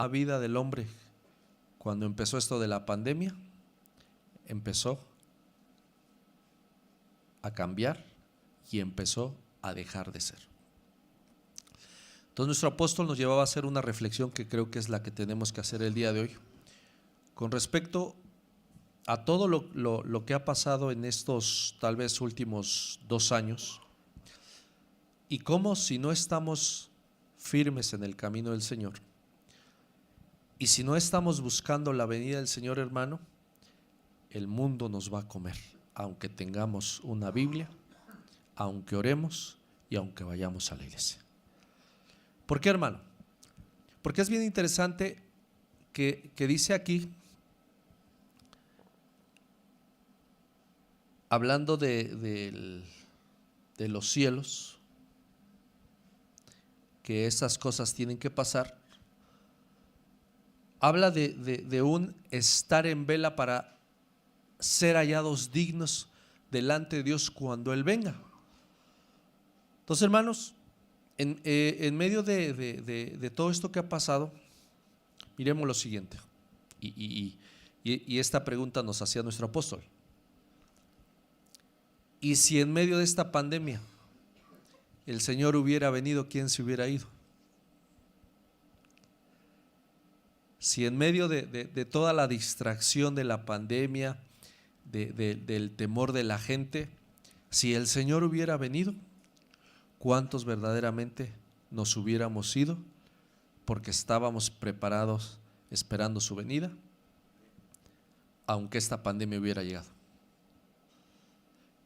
a vida del hombre cuando empezó esto de la pandemia? Empezó a cambiar y empezó a dejar de ser. Entonces nuestro apóstol nos llevaba a hacer una reflexión que creo que es la que tenemos que hacer el día de hoy con respecto a todo lo que ha pasado en estos tal vez últimos 2 años y cómo, si no estamos firmes en el camino del Señor y si no estamos buscando la venida del Señor, hermano, el mundo nos va a comer, aunque tengamos una Biblia, aunque oremos y aunque vayamos a la iglesia. ¿Por qué, hermano? Porque es bien interesante que dice aquí, hablando de los cielos, que esas cosas tienen que pasar. Habla de un estar en vela para ser hallados dignos delante de Dios cuando Él venga. Entonces, hermanos, en medio de todo esto que ha pasado, miremos lo siguiente, y esta pregunta nos hacía nuestro apóstol. Y si en medio de esta pandemia el Señor hubiera venido, ¿quién se hubiera ido? Si en medio de toda la distracción de la pandemia, del temor de la gente, si el Señor hubiera venido, ¿cuántos verdaderamente nos hubiéramos ido porque estábamos preparados esperando su venida, aunque esta pandemia hubiera llegado?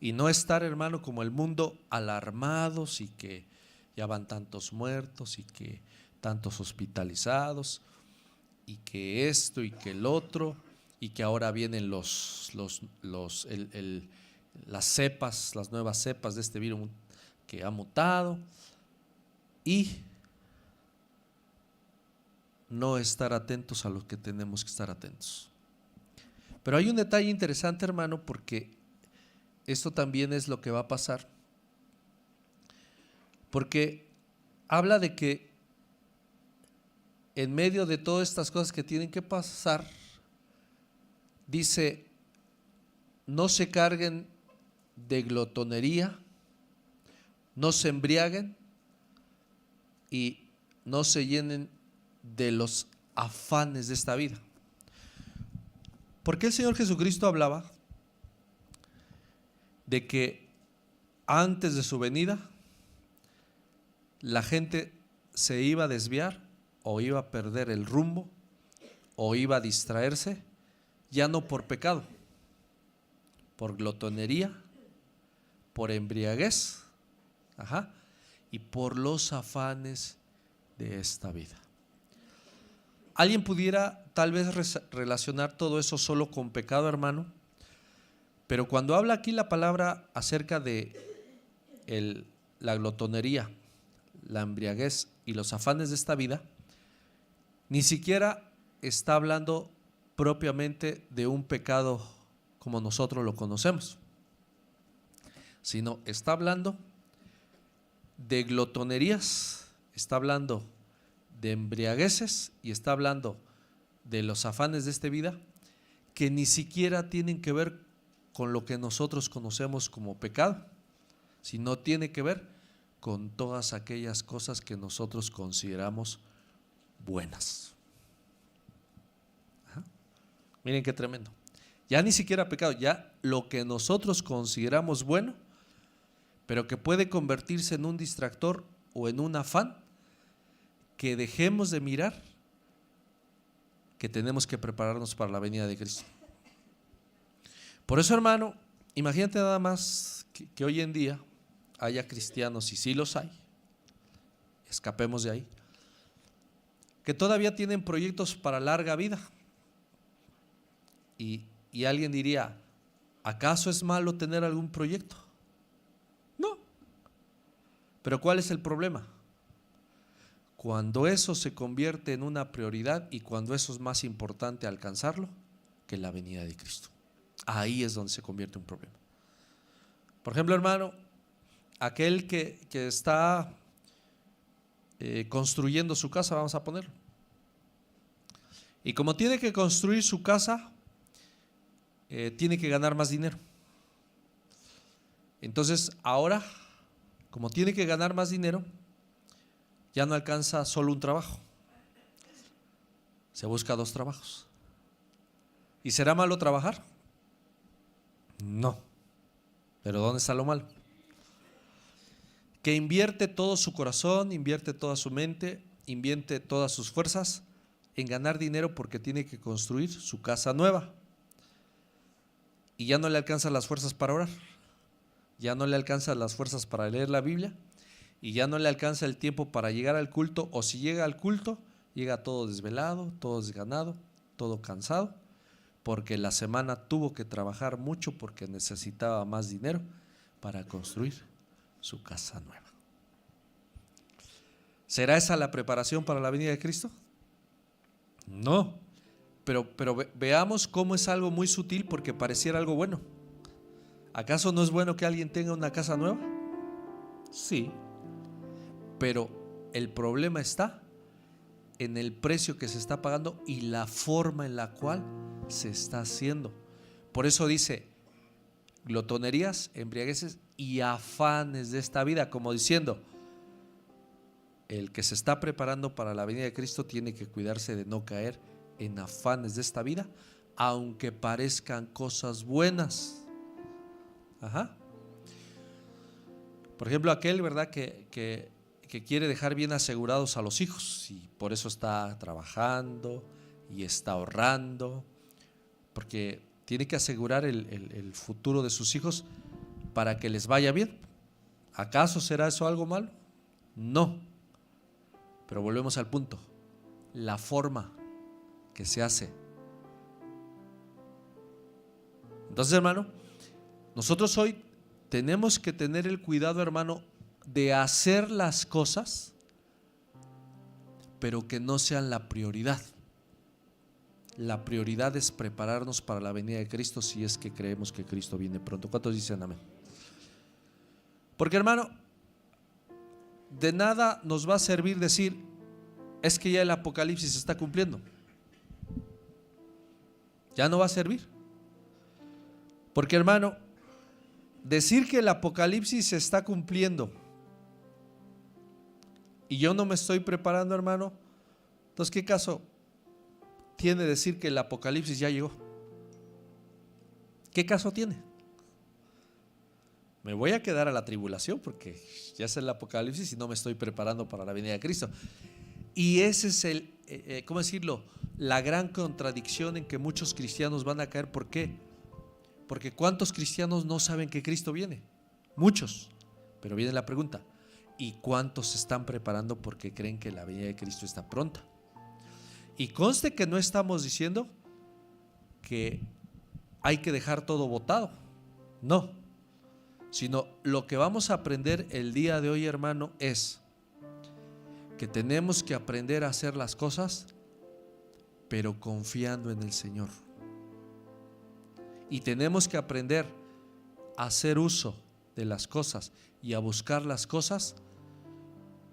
Y no estar, hermano, como el mundo, alarmados y que ya van tantos muertos y que tantos hospitalizados y que esto y que el otro y que ahora vienen las cepas, las nuevas cepas de este virus que ha mutado, y no estar atentos a lo que tenemos que estar atentos. Pero hay un detalle interesante, hermano, porque esto también es lo que va a pasar, porque habla de que en medio de todas estas cosas que tienen que pasar, dice: no se carguen de glotonería, no se embriaguen y no se llenen de los afanes de esta vida. Porque el Señor Jesucristo hablaba de que antes de su venida la gente se iba a desviar o iba a perder el rumbo o iba a distraerse, ya no por pecado, por glotonería, por embriaguez, y por los afanes de esta vida. Alguien pudiera tal vez relacionar todo eso solo con pecado, hermano, pero cuando habla aquí la palabra acerca de la glotonería, la embriaguez y los afanes de esta vida, ni siquiera está hablando propiamente de un pecado como nosotros lo conocemos, sino está hablando de glotonerías, está hablando de embriagueces y está hablando de los afanes de esta vida que ni siquiera tienen que ver con lo que nosotros conocemos como pecado, sino tiene que ver con todas aquellas cosas que nosotros consideramos buenas. Miren qué tremendo. Ya ni siquiera pecado, ya lo que nosotros consideramos bueno, pero que puede convertirse en un distractor o en un afán, que dejemos de mirar que tenemos que prepararnos para la venida de Cristo. Por eso, hermano, imagínate nada más que hoy en día haya cristianos, y sí los hay, escapemos de ahí, que todavía tienen proyectos para larga vida. Y alguien diría: ¿acaso es malo tener algún proyecto? No. Pero ¿cuál es el problema? Cuando eso se convierte en una prioridad y cuando eso es más importante alcanzarlo que la venida de Cristo. Ahí es donde se convierte en un problema. Por ejemplo, hermano, aquel que está construyendo su casa, vamos a ponerlo, Y como tiene que construir su casa, tiene que ganar más dinero. Entonces ahora, como tiene que ganar más dinero, ya no alcanza solo un trabajo, se busca 2 trabajos. ¿Y será malo trabajar? No. Pero ¿dónde está lo malo? Que invierte todo su corazón, invierte toda su mente, invierte todas sus fuerzas en ganar dinero porque tiene que construir su casa nueva. Y ya no le alcanzan las fuerzas para orar, ya no le alcanzan las fuerzas para leer la Biblia, y ya no le alcanza el tiempo para llegar al culto, o si llega al culto, llega todo desvelado, todo desganado, todo cansado, porque la semana tuvo que trabajar mucho porque necesitaba más dinero para construir su casa nueva. ¿Será esa la preparación para la venida de Cristo? No, pero veamos cómo es algo muy sutil porque pareciera algo bueno. ¿Acaso no es bueno que alguien tenga una casa nueva? Sí, pero el problema está en el precio que se está pagando y la forma en la cual se está haciendo. Por eso dice glotonerías, embriagueces y afanes de esta vida, como diciendo, el que se está preparando para la venida de Cristo tiene que cuidarse de no caer en afanes de esta vida, aunque parezcan cosas buenas. Ajá. Por ejemplo, aquel, ¿verdad?, que quiere dejar bien asegurados a los hijos y por eso está trabajando y está ahorrando, porque tiene que asegurar el futuro de sus hijos para que les vaya bien. ¿Acaso será eso algo malo? No. Pero volvemos al punto, la forma que se hace. Entonces, hermano, nosotros hoy tenemos que tener el cuidado, hermano, de hacer las cosas, pero que no sean la prioridad. La prioridad es prepararnos para la venida de Cristo, si es que creemos que Cristo viene pronto. ¿Cuántos dicen amén? Porque, hermano, de nada nos va a servir decir, es que ya el Apocalipsis se está cumpliendo. Ya no va a servir. Porque, hermano, decir que el Apocalipsis se está cumpliendo y yo no me estoy preparando, hermano, entonces ¿qué caso tiene decir que el Apocalipsis ya llegó? ¿Qué caso tiene? Me voy a quedar a la tribulación porque ya es el Apocalipsis y no me estoy preparando para la venida de Cristo. Y ese es ¿cómo decirlo?, la gran contradicción en que muchos cristianos van a caer. ¿Por qué? Porque ¿cuántos cristianos no saben que Cristo viene? Muchos. Pero viene la pregunta, ¿y cuántos se están preparando porque creen que la venida de Cristo está pronta? Y conste que no estamos diciendo que hay que dejar todo botado, no, sino lo que vamos a aprender el día de hoy, hermano, es que tenemos que aprender a hacer las cosas, pero confiando en el Señor. Y tenemos que aprender a hacer uso de las cosas y a buscar las cosas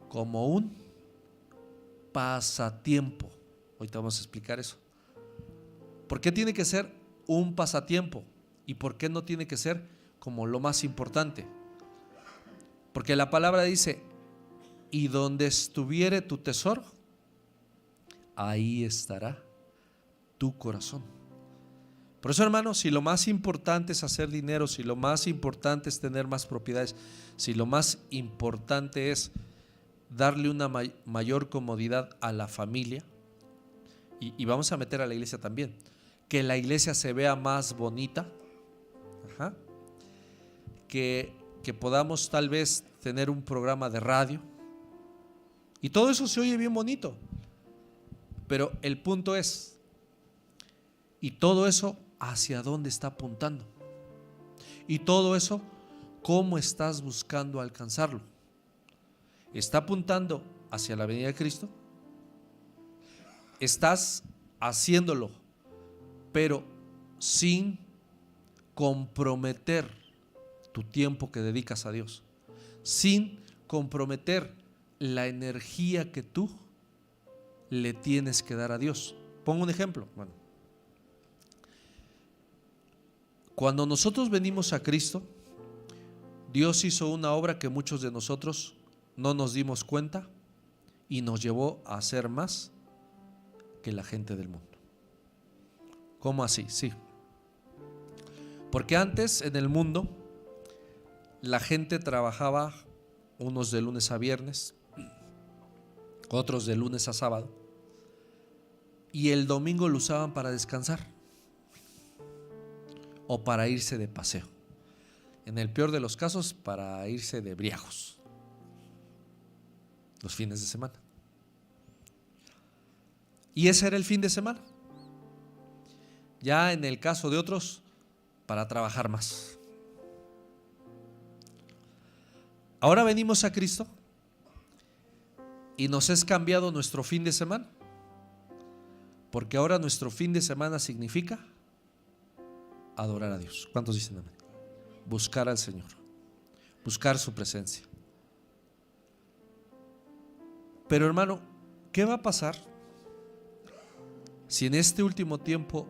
como un pasatiempo. Ahorita vamos a explicar eso. ¿Por qué tiene que ser un pasatiempo? ¿Y por qué no tiene que ser como lo más importante? Porque la palabra dice, y donde estuviere tu tesoro, ahí estará tu corazón. Por eso, hermano, si lo más importante es hacer dinero, si lo más importante es tener más propiedades, si lo más importante es darle una mayor comodidad a la familia, y vamos a meter a la iglesia también, que la iglesia se vea más bonita, que podamos tal vez tener un programa de radio, y todo eso se oye bien bonito, pero el punto es, y todo eso, ¿hacia dónde está apuntando? Y todo eso, ¿cómo estás buscando alcanzarlo? ¿Está apuntando hacia la venida de Cristo? ¿Estás haciéndolo, pero sin comprometer tu tiempo que dedicas a Dios? Sin comprometer la energía que tú le tienes que dar a Dios. Pongo un ejemplo. Bueno, cuando nosotros venimos a Cristo, Dios hizo una obra que muchos de nosotros no nos dimos cuenta y nos llevó a ser más que la gente del mundo. ¿Cómo así? Sí. Porque antes en el mundo la gente trabajaba, unos de lunes a viernes, otros de lunes a sábado, y el domingo lo usaban para descansar o para irse de paseo. En el peor de los casos, para irse de briagos los fines de semana. Y ese era el fin de semana. Ya en el caso de otros, para trabajar más. Ahora venimos a Cristo y nos es cambiado nuestro fin de semana, porque ahora nuestro fin de semana significa adorar a Dios. ¿Cuántos dicen amén? Buscar al Señor, buscar su presencia. Pero hermano, ¿qué va a pasar si en este último tiempo,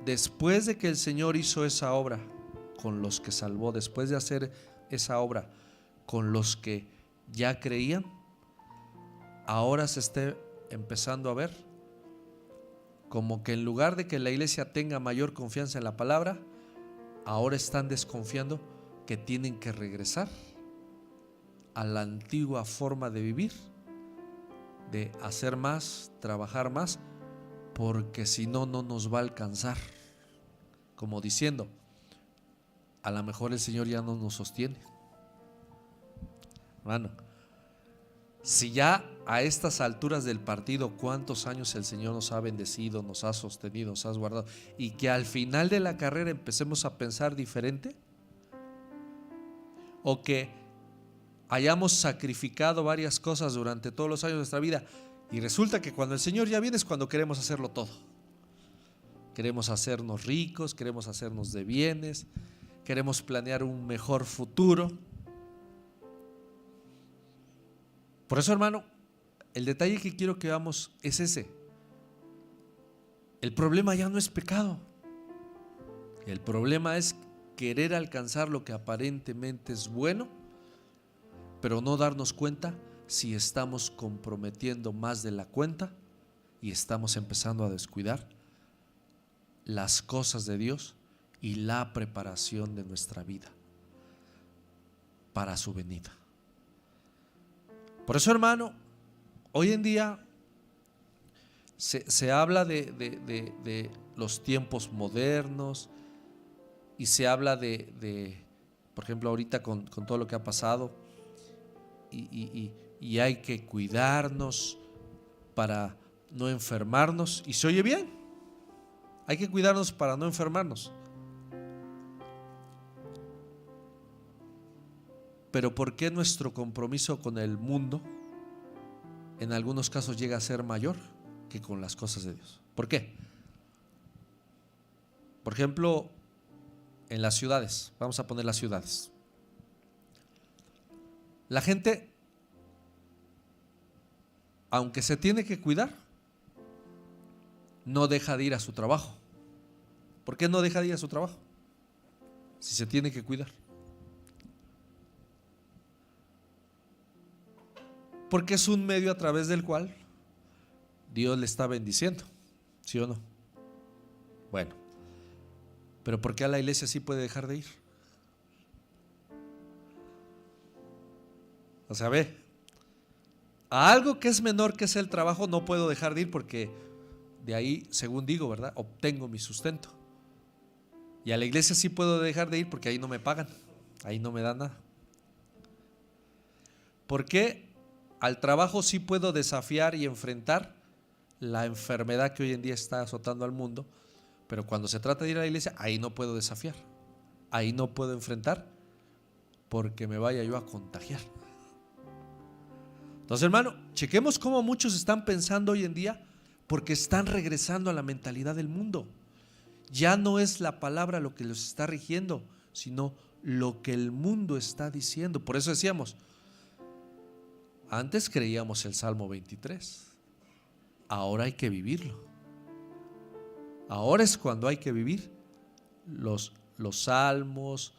después de que el Señor hizo esa obra con los que salvó, después de hacer esa obra con los que ya creían, ahora se esté empezando a ver como que en lugar de que la iglesia tenga mayor confianza en la palabra, ahora están desconfiando que tienen que regresar a la antigua forma de vivir, de hacer más, trabajar más, porque si no, no nos va a alcanzar. Como diciendo, a lo mejor el Señor ya no nos sostiene. Hermano, si ya a estas alturas del partido, cuántos años el Señor nos ha bendecido, nos ha sostenido, nos ha guardado, y que al final de la carrera empecemos a pensar diferente, o que hayamos sacrificado varias cosas durante todos los años de nuestra vida y resulta que cuando el Señor ya viene es cuando queremos hacerlo todo. Queremos hacernos ricos, queremos hacernos de bienes, queremos planear un mejor futuro. Por eso, hermano, el detalle que quiero que veamos es ese. El problema ya no es pecado. El problema es querer alcanzar lo que aparentemente es bueno, pero no darnos cuenta si estamos comprometiendo más de la cuenta y estamos empezando a descuidar las cosas de Dios y la preparación de nuestra vida para su venida. Por eso, hermano, hoy en día se habla de los tiempos modernos y se habla por ejemplo, ahorita con todo lo que ha pasado y hay que cuidarnos para no enfermarnos, y se oye bien, hay que cuidarnos para no enfermarnos. Pero ¿por qué nuestro compromiso con el mundo en algunos casos llega a ser mayor que con las cosas de Dios? ¿Por qué? Por ejemplo, en las ciudades, vamos a poner las ciudades. La gente, aunque se tiene que cuidar, no deja de ir a su trabajo. ¿Por qué no deja de ir a su trabajo? Si se tiene que cuidar. Porque es un medio a través del cual Dios le está bendiciendo, ¿sí o no? Bueno, pero ¿por qué a la iglesia sí puede dejar de ir? O sea, ve, a algo que es menor, que es el trabajo, no puedo dejar de ir porque de ahí, según digo, ¿verdad?, obtengo mi sustento. Y a la iglesia sí puedo dejar de ir porque ahí no me pagan, ahí no me dan nada. ¿Por qué al trabajo sí puedo desafiar y enfrentar la enfermedad que hoy en día está azotando al mundo, pero cuando se trata de ir a la iglesia, ahí no puedo desafiar, ahí no puedo enfrentar porque me vaya yo a contagiar? Entonces, hermano, chequemos cómo muchos están pensando hoy en día, porque están regresando a la mentalidad del mundo. Ya no es la palabra lo que los está rigiendo, sino lo que el mundo está diciendo. Por eso decíamos, antes creíamos el Salmo 23, ahora hay que vivirlo. Ahora es cuando hay que vivir los salmos,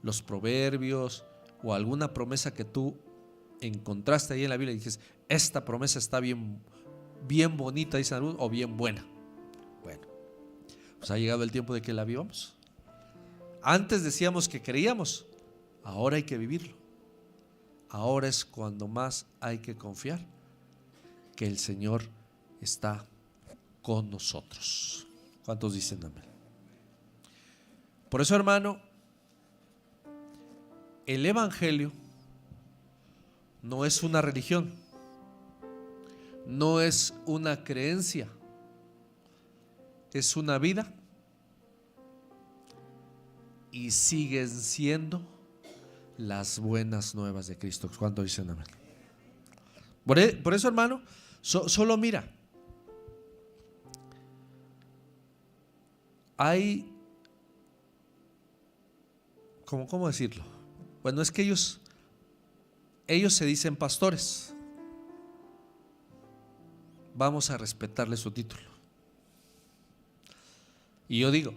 los proverbios o alguna promesa que tú encontraste ahí en la Biblia y dices, esta promesa está bien, bien bonita, dice algunos, o bien buena. Bueno, pues ha llegado el tiempo de que la vivamos. Antes decíamos que creíamos, ahora hay que vivirlo. Ahora es cuando más hay que confiar que el Señor está con nosotros. ¿Cuántos dicen amén? Por eso, hermano, el Evangelio no es una religión, no es una creencia, es una vida y siguen siendo las buenas nuevas de Cristo. ¿Cuántos dicen amén? Por eso, hermano, solo mira, hay, ¿cómo decirlo? Bueno, es que ellos se dicen pastores. Vamos a respetarle su título. Y yo digo,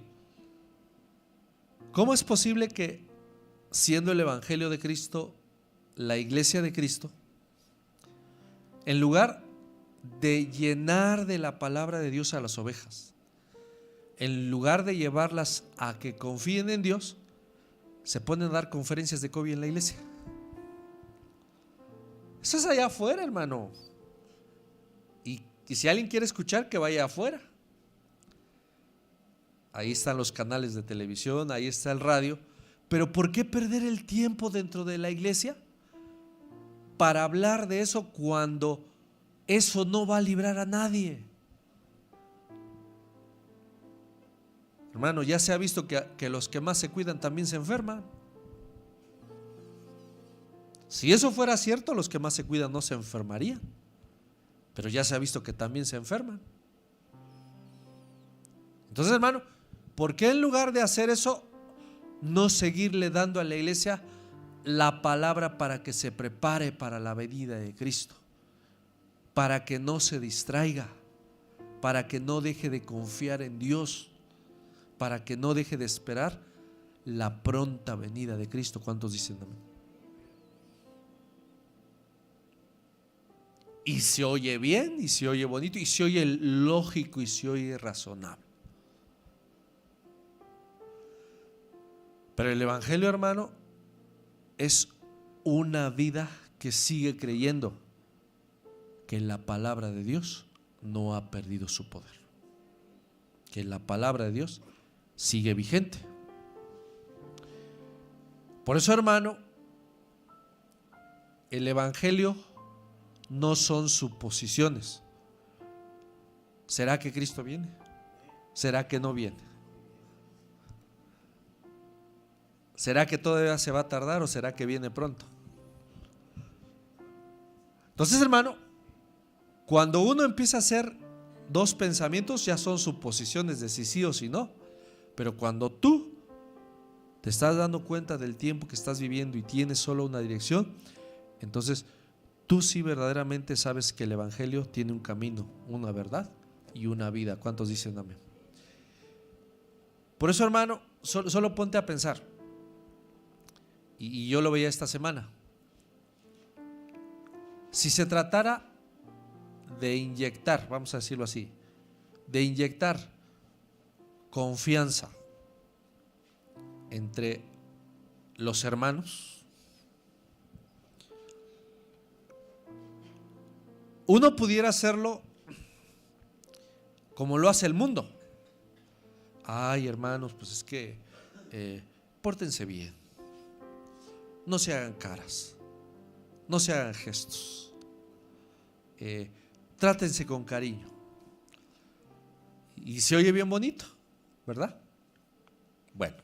¿cómo es posible que, siendo el Evangelio de Cristo, la iglesia de Cristo, en lugar de llenar de la palabra de Dios a las ovejas, en lugar de llevarlas a que confíen en Dios, se ponen a dar conferencias de COVID en la iglesia? Eso es allá afuera, hermano. Y si alguien quiere escuchar, que vaya afuera. Ahí están los canales de televisión, ahí está el radio. Pero ¿por qué perder el tiempo dentro de la iglesia para hablar de eso cuando eso no va a librar a nadie? Hermano, ya se ha visto que los que más se cuidan también se enferman. Si eso fuera cierto, los que más se cuidan no se enfermarían. Pero ya se ha visto que también se enferman. Entonces, hermano, ¿por qué en lugar de hacer eso, no seguirle dando a la iglesia la palabra para que se prepare para la venida de Cristo? Para que no se distraiga, para que no deje de confiar en Dios, para que no deje de esperar la pronta venida de Cristo. ¿Cuántos dicen amén? Y se oye bien, y se oye bonito, y se oye lógico, y se oye razonable. Pero el Evangelio, hermano, es una vida que sigue creyendo que la palabra de Dios no ha perdido su poder, que la palabra de Dios sigue vigente. Por eso, hermano, el Evangelio no son suposiciones. ¿Será que Cristo viene? ¿Será que no viene? ¿Será que todavía se va a tardar o será que viene pronto? Entonces, hermano, cuando uno empieza a hacer dos pensamientos, ya son suposiciones de si sí o si no. Pero cuando tú te estás dando cuenta del tiempo que estás viviendo y tienes solo una dirección, entonces tú sí verdaderamente sabes que el Evangelio tiene un camino, una verdad y una vida. ¿Cuántos dicen amén? Por eso, hermano, solo ponte a pensar. Y yo lo veía esta semana. Si se tratara de inyectar, vamos a decirlo así, de inyectar confianza entre los hermanos, uno pudiera hacerlo como lo hace el mundo. Ay, hermanos, pues es que pórtense bien, no se hagan caras, no se hagan gestos, trátense con cariño. Y se oye bien bonito, ¿verdad? Bueno,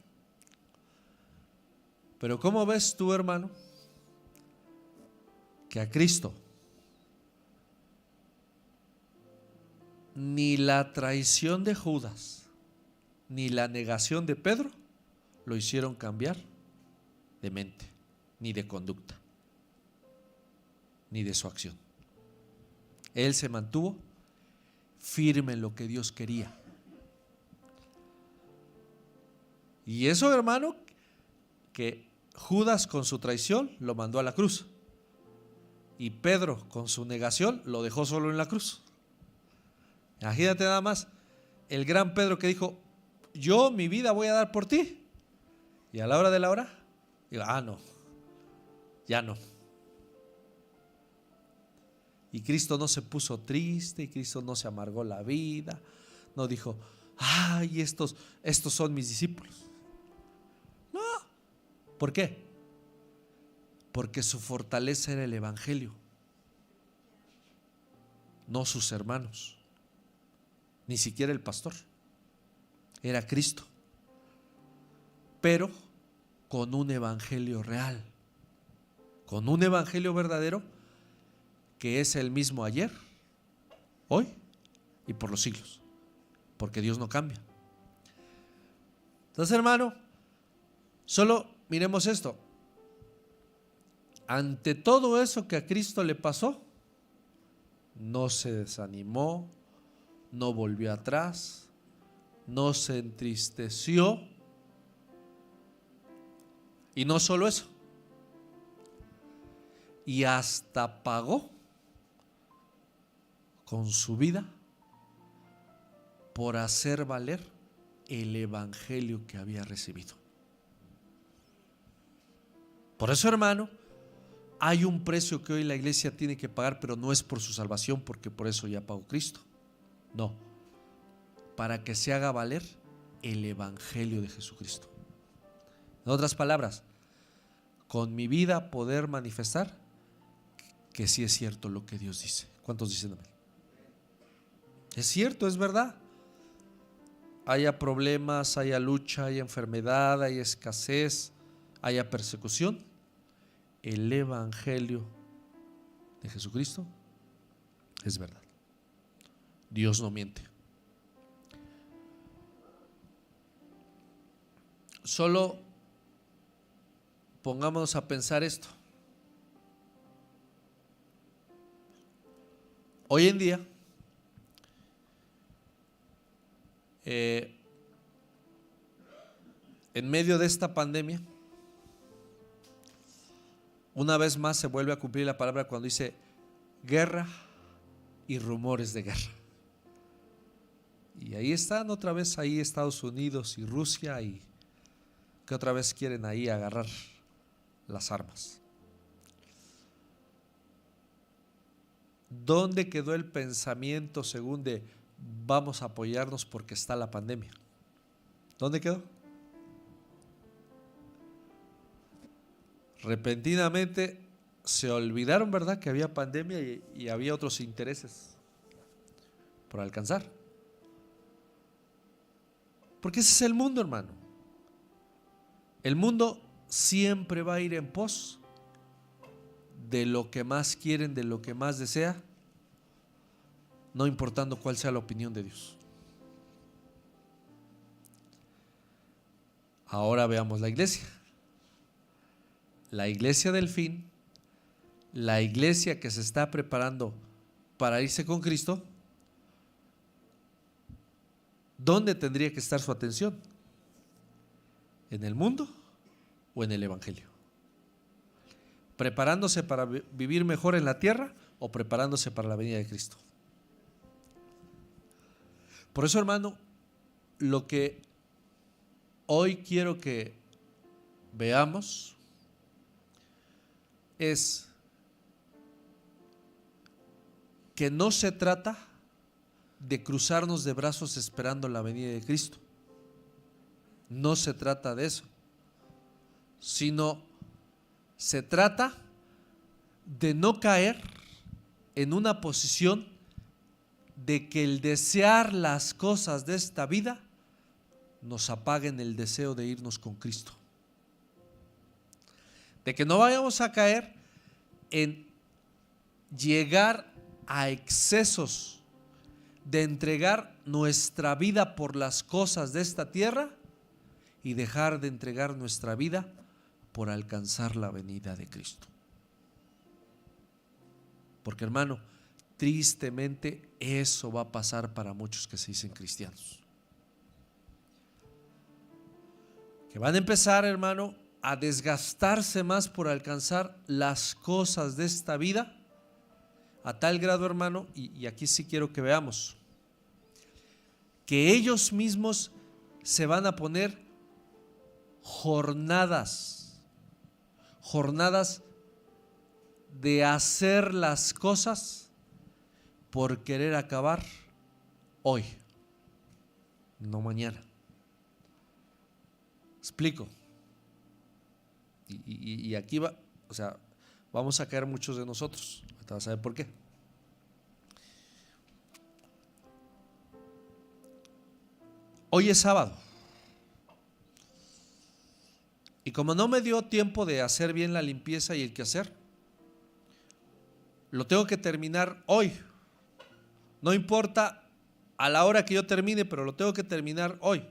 pero ¿cómo ves tú, hermano, que a Cristo ni la traición de Judas ni la negación de Pedro lo hicieron cambiar de mente, ni de conducta, ni de su acción? Él se mantuvo firme en lo que Dios quería. Y eso, hermano, que Judas con su traición lo mandó a la cruz. Y Pedro con su negación lo dejó solo en la cruz. Imagínate nada más, el gran Pedro que dijo, yo mi vida voy a dar por ti. Y a la hora de la hora, digo, no, ya no. Y Cristo no se puso triste, y Cristo no se amargó la vida, no dijo, ay, estos son mis discípulos. No. ¿Por qué? Porque su fortaleza era el evangelio, no sus hermanos, ni siquiera el pastor, era Cristo, pero con un evangelio real, con un evangelio verdadero que es el mismo ayer, hoy y por los siglos, porque Dios no cambia. Entonces, hermano, solo miremos esto. Ante todo eso que a Cristo le pasó, no se desanimó, no volvió atrás, no se entristeció. Y no solo eso, y hasta pagó con su vida por hacer valer el evangelio que había recibido. Por eso, hermano, hay un precio que hoy la iglesia tiene que pagar, pero no es por su salvación, porque por eso ya pagó Cristo. No, para que se haga valer el evangelio de Jesucristo. En otras palabras, con mi vida poder manifestar que sí es cierto lo que Dios dice. ¿Cuántos dicen amén? Es cierto, es verdad. Haya problemas, haya lucha, haya enfermedad, haya escasez, haya persecución, el evangelio de Jesucristo es verdad. Dios no miente. Solo pongámonos a pensar esto. Hoy en día, en medio de esta pandemia, una vez más se vuelve a cumplir la palabra cuando dice guerra y rumores de guerra. Y ahí están otra vez ahí Estados Unidos y Rusia, y que otra vez quieren ahí agarrar las armas. ¿Dónde quedó el pensamiento según de vamos a apoyarnos porque está la pandemia? ¿Dónde quedó? Repentinamente se olvidaron, ¿verdad?, que había pandemia y había otros intereses por alcanzar. Porque ese es el mundo, hermano. El mundo siempre va a ir en pos de lo que más quieren, de lo que más desea, no importando cuál sea la opinión de Dios. Ahora veamos la iglesia. La iglesia del fin, la iglesia que se está preparando para irse con Cristo. ¿Dónde tendría que estar su atención? ¿En el mundo o en el evangelio? ¿Preparándose para vivir mejor en la tierra o preparándose para la venida de Cristo? Por eso, hermano, lo que hoy quiero que veamos es que no se trata de cruzarnos de brazos esperando la venida de Cristo. No se trata de eso, sino se trata de no caer en una posición de que el desear las cosas de esta vida nos apaguen el deseo de irnos con Cristo. De que no vayamos a caer en llegar a excesos de entregar nuestra vida por las cosas de esta tierra y dejar de entregar nuestra vida por alcanzar la venida de Cristo. Porque, hermano, tristemente eso va a pasar para muchos que se dicen cristianos. que van a empezar, hermano, a desgastarse más por alcanzar las cosas de esta vida, a tal grado, hermano, y aquí sí quiero que veamos, que ellos mismos se van a poner jornadas de hacer las cosas por querer acabar hoy, no mañana. Explico. Y aquí va, o sea, vamos a caer muchos de nosotros. Ahorita vas a ver por qué. Hoy es sábado. Y como no me dio tiempo de hacer bien la limpieza y el quehacer, lo tengo que terminar hoy. No importa a la hora que yo termine, pero lo tengo que terminar hoy.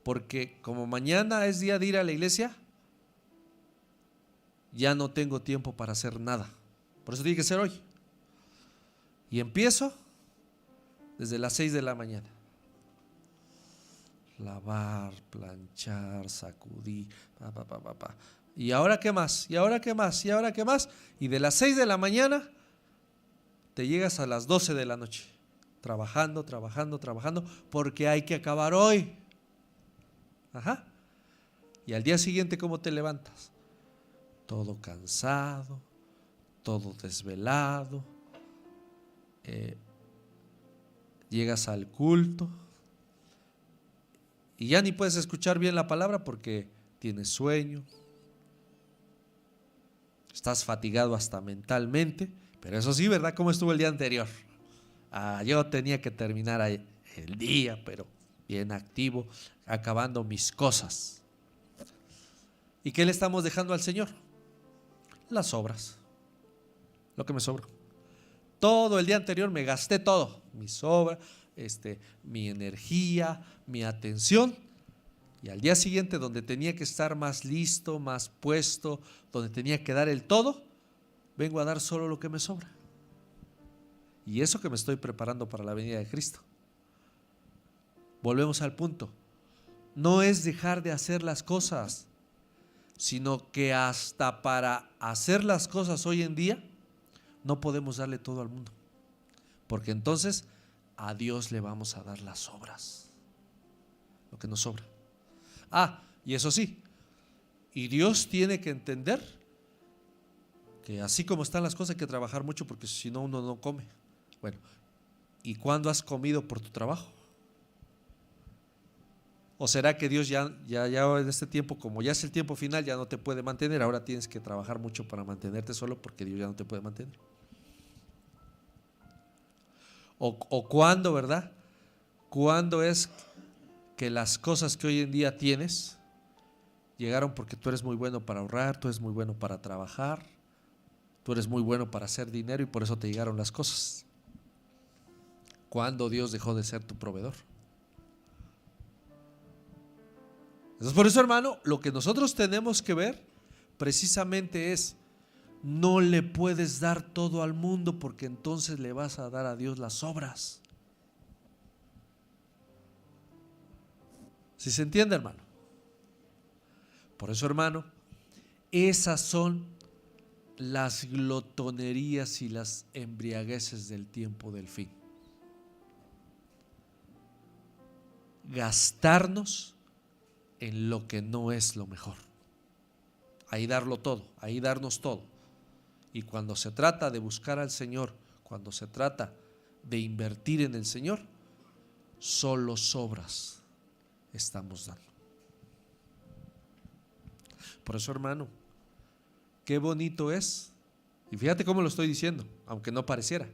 Porque como mañana es día de ir a la iglesia, ya no tengo tiempo para hacer nada. Por eso tiene que ser hoy. Y empiezo desde las 6 de la mañana. Lavar, planchar, sacudir, ¿Y ahora qué más? ¿Y ahora qué más? ¿Y ahora qué más? Y de las 6 de la mañana te llegas a las 12 de la noche, trabajando, porque hay que acabar hoy. Ajá. Y al día siguiente, ¿cómo te levantas? Todo cansado, todo desvelado. Llegas al culto y ya ni puedes escuchar bien la palabra porque tienes sueño, estás fatigado hasta mentalmente. Pero eso sí, ¿verdad? ¿Cómo estuvo el día anterior? Yo tenía que terminar el día, pero bien activo, acabando mis cosas. ¿Y qué le estamos dejando al Señor? Las obras, lo que me sobra. Todo el día anterior me gasté todo, mis obras, mi energía, mi atención. Y al día siguiente, donde tenía que estar más listo, más puesto, donde tenía que dar el todo, vengo a dar solo lo que me sobra. Y eso que me estoy preparando para la venida de Cristo. Volvemos al punto. No es dejar de hacer las cosas, sino que hasta para hacer las cosas hoy en día no podemos darle todo al mundo, porque entonces a Dios le vamos a dar las obras, lo que nos sobra. Y eso sí, y Dios tiene que entender que así como están las cosas hay que trabajar mucho, porque si no uno no come. Bueno, ¿y cuándo has comido por tu trabajo? ¿O será que Dios ya en este tiempo, como ya es el tiempo final, ya no te puede mantener? Ahora tienes que trabajar mucho para mantenerte solo, porque Dios ya no te puede mantener. O cuándo, ¿verdad? ¿Cuándo es que las cosas que hoy en día tienes llegaron porque tú eres muy bueno para ahorrar, tú eres muy bueno para trabajar, tú eres muy bueno para hacer dinero y por eso te llegaron las cosas? ¿Cuándo Dios dejó de ser tu proveedor? Entonces, por eso, hermano, lo que nosotros tenemos que ver precisamente es: no le puedes dar todo al mundo, porque entonces le vas a dar a Dios las obras. ¿Sí se entiende, hermano? Por eso, hermano, esas son las glotonerías y las embriagueces del tiempo del fin. Gastarnos en lo que no es lo mejor. Ahí darlo todo, ahí darnos todo. Y cuando se trata de buscar al Señor, cuando se trata de invertir en el Señor, solo sobras estamos dando. Por eso, hermano, qué bonito es, y fíjate cómo lo estoy diciendo, aunque no pareciera,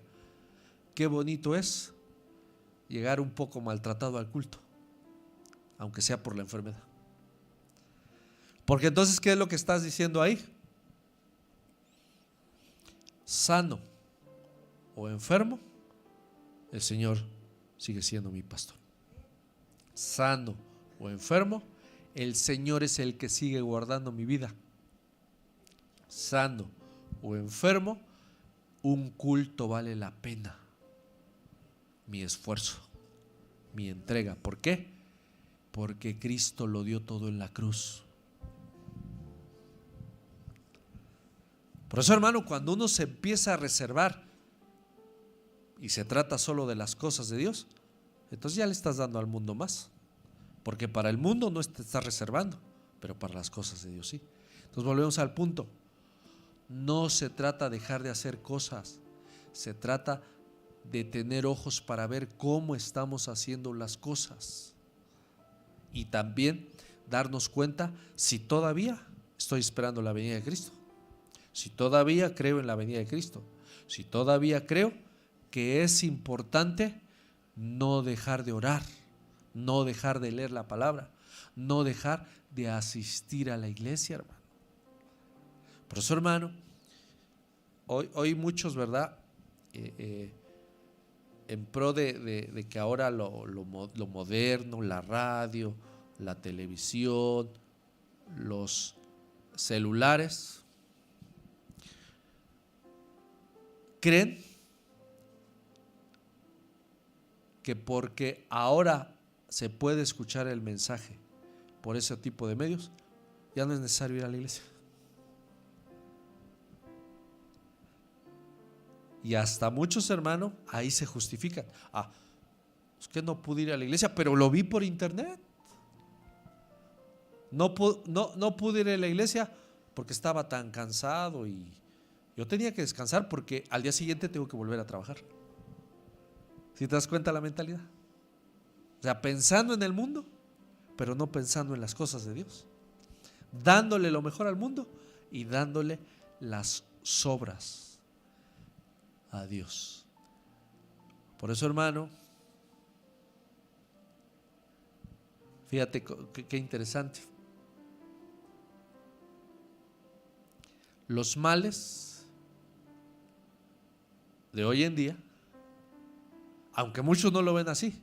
qué bonito es llegar un poco maltratado al culto, aunque sea por la enfermedad. Porque entonces, ¿qué es lo que estás diciendo ahí? Sano o enfermo, el Señor sigue siendo mi pastor. Sano o enfermo, el Señor es el que sigue guardando mi vida. Sano o enfermo, un culto vale la pena. Mi esfuerzo, mi entrega. ¿Por qué? Porque Cristo lo dio todo en la cruz. Por eso, hermano, cuando uno se empieza a reservar y se trata solo de las cosas de Dios, entonces ya le estás dando al mundo más. Porque para el mundo no te estás reservando, pero para las cosas de Dios sí. Entonces volvemos al punto. No se trata de dejar de hacer cosas, se trata de tener ojos para ver cómo estamos haciendo las cosas. Y también darnos cuenta si todavía estoy esperando la venida de Cristo, si todavía creo en la venida de Cristo, si todavía creo que es importante no dejar de orar, no dejar de leer la palabra, no dejar de asistir a la iglesia, hermano. Por eso, hermano, hoy muchos, ¿verdad? En pro de que ahora lo moderno, la radio, la televisión, los celulares, creen que porque ahora se puede escuchar el mensaje por ese tipo de medios, ya no es necesario ir a la iglesia. Y hasta muchos, hermanos, ahí se justifican. Es que no pude ir a la iglesia, pero lo vi por internet. No pude ir a la iglesia porque estaba tan cansado y yo tenía que descansar porque al día siguiente tengo que volver a trabajar. ¿Sí te das cuenta la mentalidad? O sea, pensando en el mundo, pero no pensando en las cosas de Dios. Dándole lo mejor al mundo y dándole las sobras a Dios. Por eso, hermano, fíjate qué interesante. Los males de hoy en día, aunque muchos no lo ven así,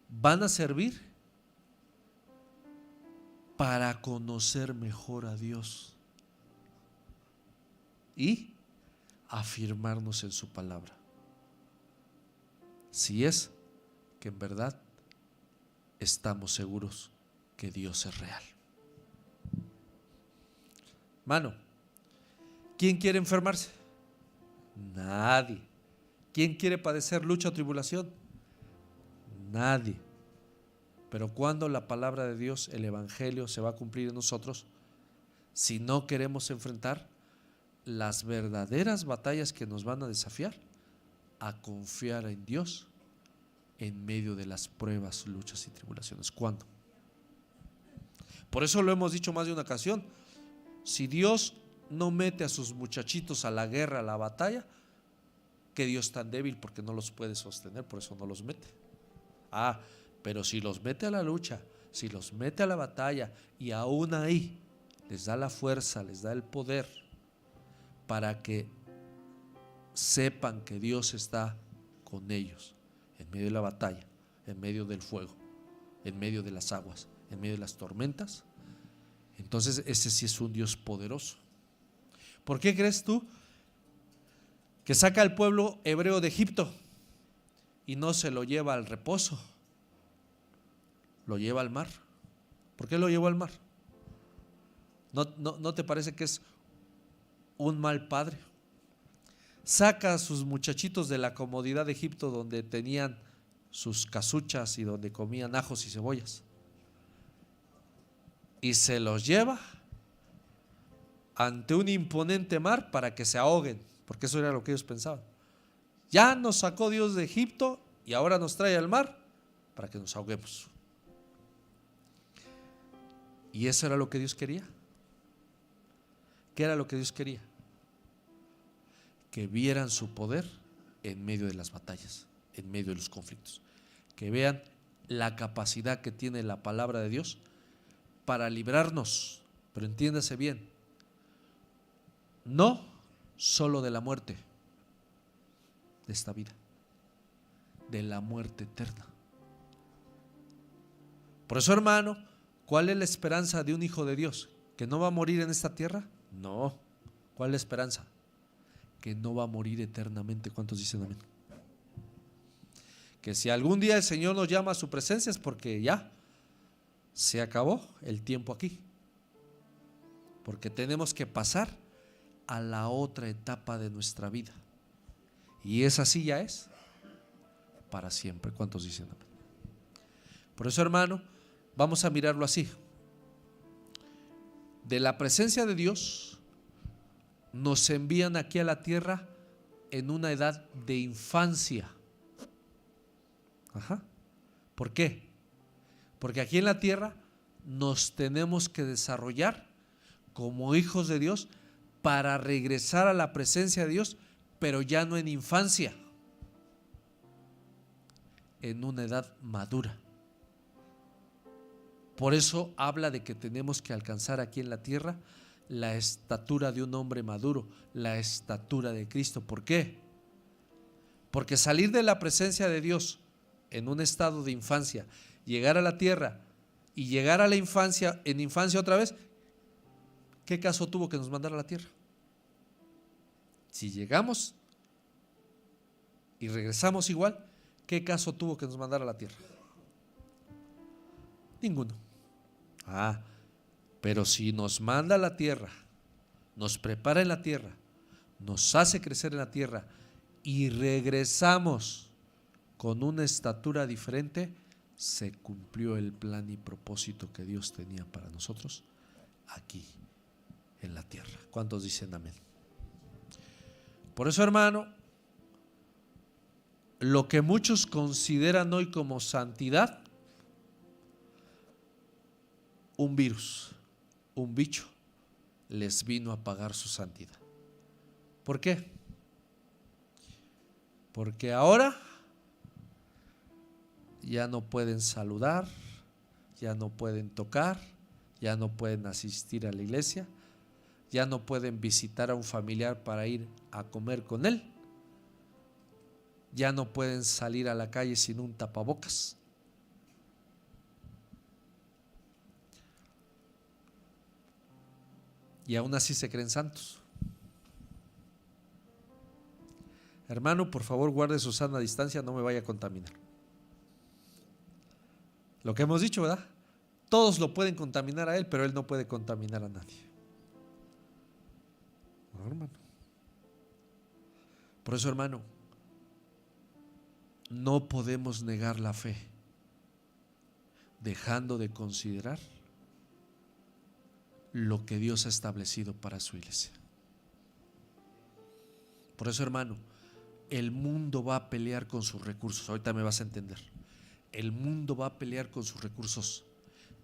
van a servir para conocer mejor a Dios y afirmarnos en su palabra, si es que en verdad estamos seguros que Dios es real. Mano, ¿quién quiere enfermarse? Nadie. ¿Quién quiere padecer lucha o tribulación? Nadie. Pero cuando la palabra de Dios, el evangelio, se va a cumplir en nosotros, si no queremos enfrentar las verdaderas batallas que nos van a desafiar a confiar en Dios en medio de las pruebas, luchas y tribulaciones. ¿Cuándo? Por eso lo hemos dicho más de una ocasión. Si Dios no mete a sus muchachitos a la guerra, a la batalla, que Dios tan débil porque no los puede sostener, por eso no los mete. Pero si los mete a la lucha, si los mete a la batalla y aún ahí les da la fuerza, les da el poder para que sepan que Dios está con ellos en medio de la batalla, en medio del fuego, en medio de las aguas, en medio de las tormentas, entonces ese sí es un Dios poderoso. ¿Por qué crees tú que saca al pueblo hebreo de Egipto y no se lo lleva al reposo? Lo lleva al mar. ¿Por qué lo llevó al mar? ¿No te parece que es un mal padre? Saca a sus muchachitos de la comodidad de Egipto, donde tenían sus casuchas y donde comían ajos y cebollas, y se los lleva ante un imponente mar para que se ahoguen, porque eso era lo que ellos pensaban. Ya nos sacó Dios de Egipto y ahora nos trae al mar para que nos ahoguemos. ¿Y eso era lo que Dios quería? ¿Qué era lo que Dios quería? Que vieran su poder en medio de las batallas, en medio de los conflictos, que vean la capacidad que tiene la palabra de Dios para librarnos, pero entiéndase bien, no solo de la muerte de esta vida, de la muerte eterna. Por eso, hermano, ¿cuál es la esperanza de un hijo de Dios? ¿Que no va a morir en esta tierra? No. ¿Cuál es la esperanza? Que no va a morir eternamente. ¿Cuántos dicen amén? que si algún día el Señor nos llama a su presencia es porque ya se acabó el tiempo aquí. Porque tenemos que pasar a la otra etapa de nuestra vida. Y esa sí ya es para siempre. ¿Cuántos dicen amén? Por eso, hermano, vamos a mirarlo así. De la presencia de Dios nos envían aquí a la tierra en una edad de infancia. Ajá. ¿Por qué? Porque aquí en la tierra nos tenemos que desarrollar como hijos de Dios para regresar a la presencia de Dios, pero ya no en infancia, en una edad madura. Por eso habla de que tenemos que alcanzar aquí en la tierra la estatura de un hombre maduro, la estatura de Cristo. ¿Por qué? Porque salir de la presencia de Dios en un estado de infancia, llegar a la tierra y llegar a la infancia, en infancia otra vez, ¿qué caso tuvo que nos mandara a la tierra? Si llegamos y regresamos igual, ¿qué caso tuvo que nos mandara a la tierra? Ninguno. Pero si nos manda a la tierra, nos prepara en la tierra, nos hace crecer en la tierra y regresamos con una estatura diferente, se cumplió el plan y propósito que Dios tenía para nosotros aquí en la tierra. ¿Cuántos dicen amén? Por eso, hermano, lo que muchos consideran hoy como santidad, un virus, un bicho, les vino a apagar su santidad. ¿Por qué? Porque ahora ya no pueden saludar, ya no pueden tocar, ya no pueden asistir a la iglesia, ya no pueden visitar a un familiar para ir a comer con él, ya no pueden salir a la calle sin un tapabocas. Y aún así se creen santos. Hermano, por favor, guarde su sana distancia, no me vaya a contaminar. Lo que hemos dicho, ¿verdad? Todos lo pueden contaminar a él, pero él no puede contaminar a nadie. No, hermano. Por eso, hermano, no podemos negar la fe, dejando de considerar lo que Dios ha establecido para su iglesia. Por eso, hermano, el mundo va a pelear con sus recursos. Ahorita me vas a entender. El mundo va a pelear con sus recursos,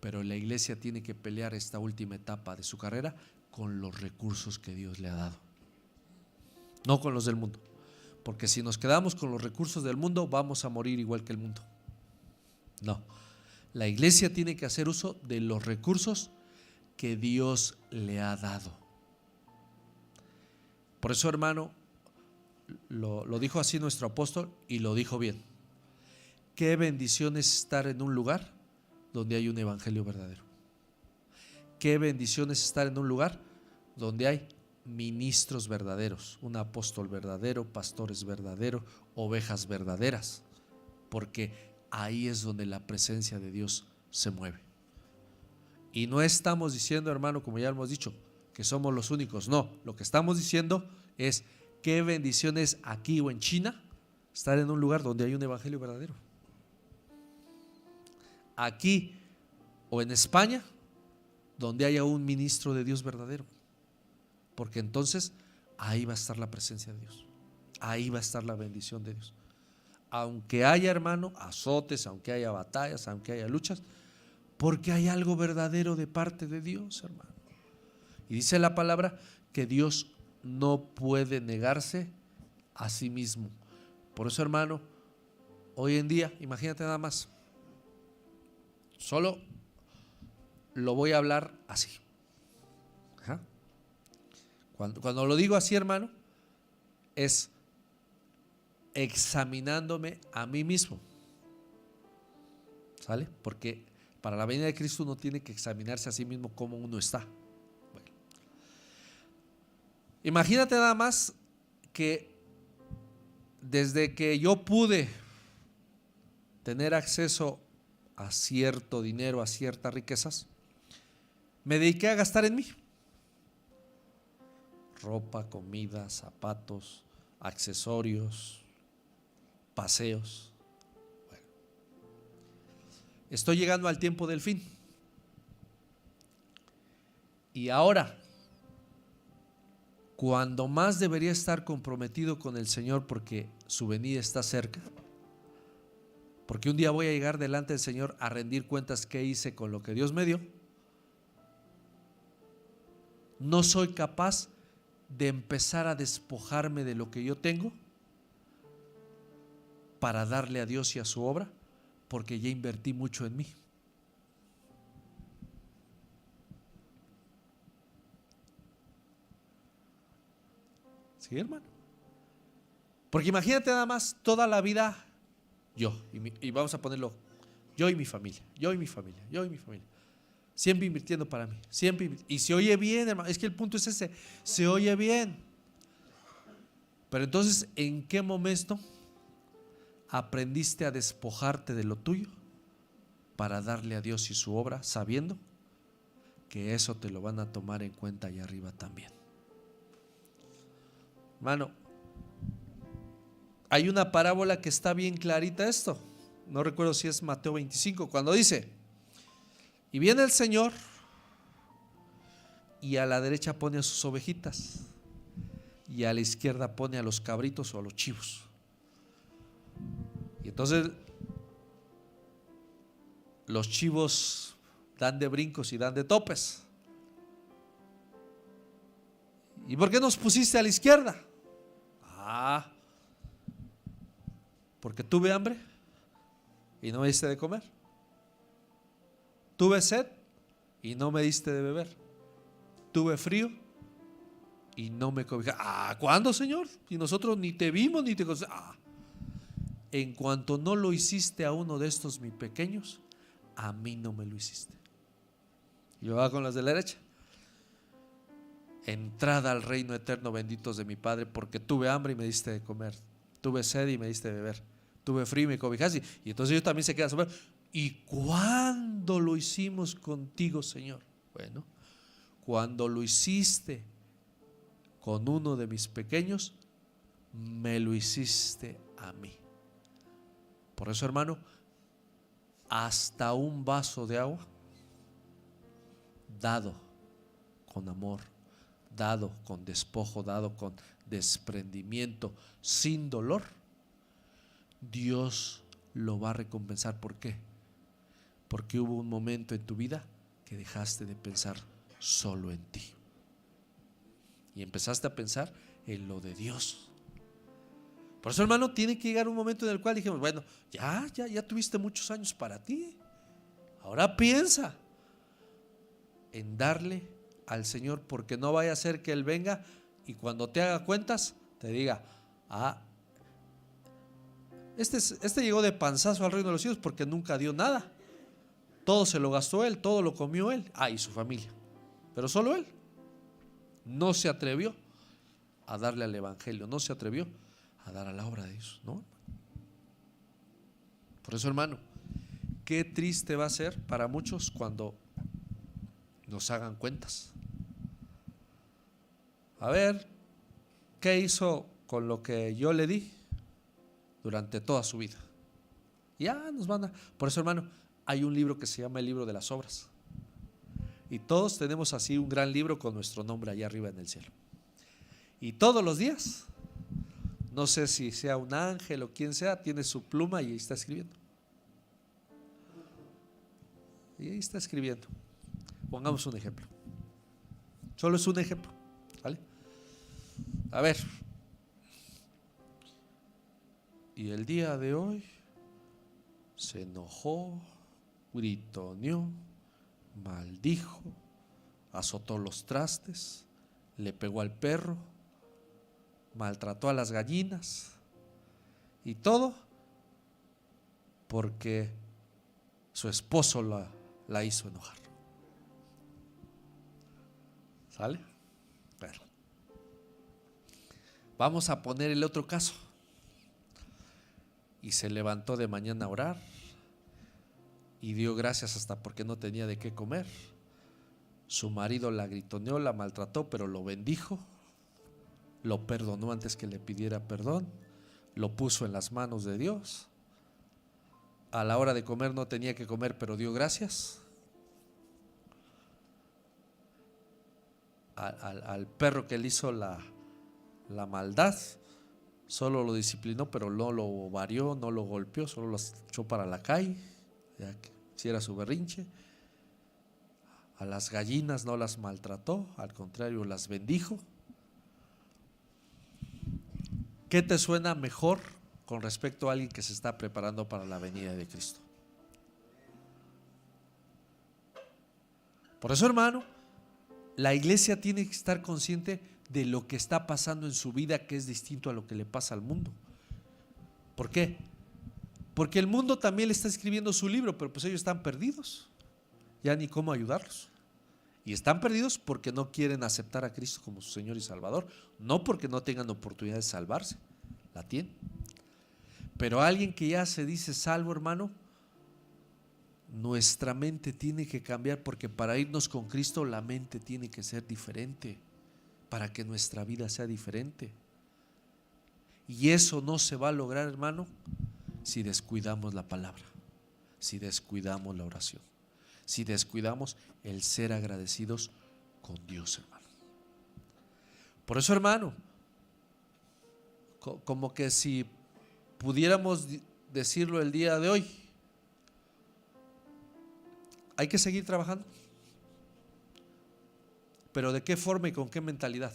pero la iglesia tiene que pelear esta última etapa de su carrera con los recursos que Dios le ha dado, no con los del mundo. Porque si nos quedamos con los recursos del mundo, vamos a morir igual que el mundo. No, la iglesia tiene que hacer uso de los recursos que Dios le ha dado. Por eso, hermano, lo dijo así nuestro apóstol y lo dijo bien. Qué bendición es estar en un lugar donde hay un evangelio verdadero. Qué bendición es estar en un lugar donde hay ministros verdaderos, un apóstol verdadero, pastores verdaderos, ovejas verdaderas, porque ahí es donde la presencia de Dios se mueve. Y no estamos diciendo, hermano, como ya hemos dicho, que somos los únicos. No, lo que estamos diciendo es qué bendición es aquí o en China estar en un lugar donde hay un evangelio verdadero. Aquí o en España, donde haya un ministro de Dios verdadero, porque entonces ahí va a estar la presencia de Dios, ahí va a estar la bendición de Dios. Aunque haya, hermano, azotes, aunque haya batallas, aunque haya luchas, porque hay algo verdadero de parte de Dios, hermano. Y dice la palabra que Dios no puede negarse a sí mismo. Por eso, hermano, hoy en día, imagínate nada más, solo lo voy a hablar así. Ajá. Cuando lo digo así, hermano, es examinándome a mí mismo. ¿Sale? Porque para la venida de Cristo uno tiene que examinarse a sí mismo cómo uno está. Bueno. Imagínate nada más que desde que yo pude tener acceso a cierto dinero, a ciertas riquezas, me dediqué a gastar en mí. Ropa, comida, zapatos, accesorios, paseos. Bueno, estoy llegando al tiempo del fin. Y ahora, cuando más debería estar comprometido con el Señor porque su venida está cerca, porque un día voy a llegar delante del Señor a rendir cuentas qué hice con lo que Dios me dio, no soy capaz de empezar a despojarme de lo que yo tengo para darle a Dios y a su obra, porque ya invertí mucho en mí. ¿Sí, hermano? Porque imagínate nada más toda la vida yo, y vamos a ponerlo, yo y mi familia, yo y mi familia, yo y mi familia, siempre invirtiendo para mí, siempre, y se oye bien, hermano, es que el punto es ese, se oye bien. Pero entonces, ¿en qué momento aprendiste a despojarte de lo tuyo para darle a Dios y su obra, sabiendo que eso te lo van a tomar en cuenta allá arriba también? Hermano, hay una parábola que está bien clarita esto, no recuerdo si es Mateo 25, cuando dice: y viene el Señor y a la derecha pone a sus ovejitas y a la izquierda pone a los cabritos o a los chivos. Y entonces los chivos dan de brincos y dan de topes. ¿Y por qué nos pusiste a la izquierda? Porque tuve hambre y no me diste de comer. Tuve sed y no me diste de beber. Tuve frío y no me cobijaste. ¿Cuándo, Señor? Y nosotros ni te vimos ni te en cuanto no lo hiciste a uno de estos mis pequeños, a mí no me lo hiciste. Y yo con las de la derecha: entrada al reino eterno, benditos de mi Padre, porque tuve hambre y me diste de comer, tuve sed y me diste de beber, tuve frío y me cobijaste. Y entonces ellos también se quedan sobre. ¿Y cuándo lo hicimos contigo, Señor? Bueno, cuando lo hiciste con uno de mis pequeños, me lo hiciste a mí. Por eso, hermano, hasta un vaso de agua dado con amor, dado con despojo, dado con desprendimiento, sin dolor, Dios lo va a recompensar. ¿Por qué? Porque hubo un momento en tu vida que dejaste de pensar solo en ti y empezaste a pensar en lo de Dios. Por eso, hermano, tiene que llegar un momento en el cual dijimos: bueno, ya tuviste muchos años para ti, ahora piensa en darle al Señor, porque no vaya a ser que Él venga y cuando te haga cuentas te diga: este llegó de panzazo al reino de los cielos porque nunca dio nada, todo se lo gastó él, todo lo comió él, y su familia, pero solo él no se atrevió a darle al evangelio, no se atrevió a dar a la obra de Dios, ¿no? Por eso, hermano, qué triste va a ser para muchos cuando nos hagan cuentas. A ver, ¿qué hizo con lo que yo le di durante toda su vida? Ya nos van a... Por eso, hermano, hay un libro que se llama el libro de las obras. Y todos tenemos así un gran libro con nuestro nombre allá arriba en el cielo. Y todos los días, no sé si sea un ángel o quien sea, tiene su pluma y ahí está escribiendo. Y ahí está escribiendo. Pongamos un ejemplo. Solo es un ejemplo, ¿vale? A ver. Y el día de hoy se enojó, gritoneó, maldijo, azotó los trastes, le pegó al perro, maltrató a las gallinas y todo porque su esposo la hizo enojar. ¿Sale? Bueno, vamos a poner el otro caso. Y se levantó de mañana a orar, y dio gracias hasta porque no tenía de qué comer. Su marido la gritoneó, la maltrató, pero lo bendijo, lo perdonó antes que le pidiera perdón, lo puso en las manos de Dios. A la hora de comer no tenía que comer, pero dio gracias. Al perro que le hizo la maldad, solo lo disciplinó, pero no lo varió, no lo golpeó, solo lo echó para la calle, ya que hiciera su berrinche. A las gallinas no las maltrató, al contrario, las bendijo. ¿Qué te suena mejor con respecto a alguien que se está preparando para la venida de Cristo? Por eso, hermano, la iglesia tiene que estar consciente de lo que está pasando en su vida, que es distinto a lo que le pasa al mundo. ¿Por qué? Porque el mundo también le está escribiendo su libro, pero pues ellos están perdidos, ya ni cómo ayudarlos. Y están perdidos porque no quieren aceptar a Cristo como su Señor y Salvador, no porque no tengan oportunidad de salvarse, la tienen. Pero alguien que ya se dice salvo, hermano, nuestra mente tiene que cambiar, porque para irnos con Cristo la mente tiene que ser diferente, para que nuestra vida sea diferente. Y eso no se va a lograr, hermano, si descuidamos la palabra, si descuidamos la oración, si descuidamos el ser agradecidos con Dios, hermano. Por eso, hermano, como que si pudiéramos decirlo el día de hoy, hay que seguir trabajando, pero ¿de qué forma y con qué mentalidad?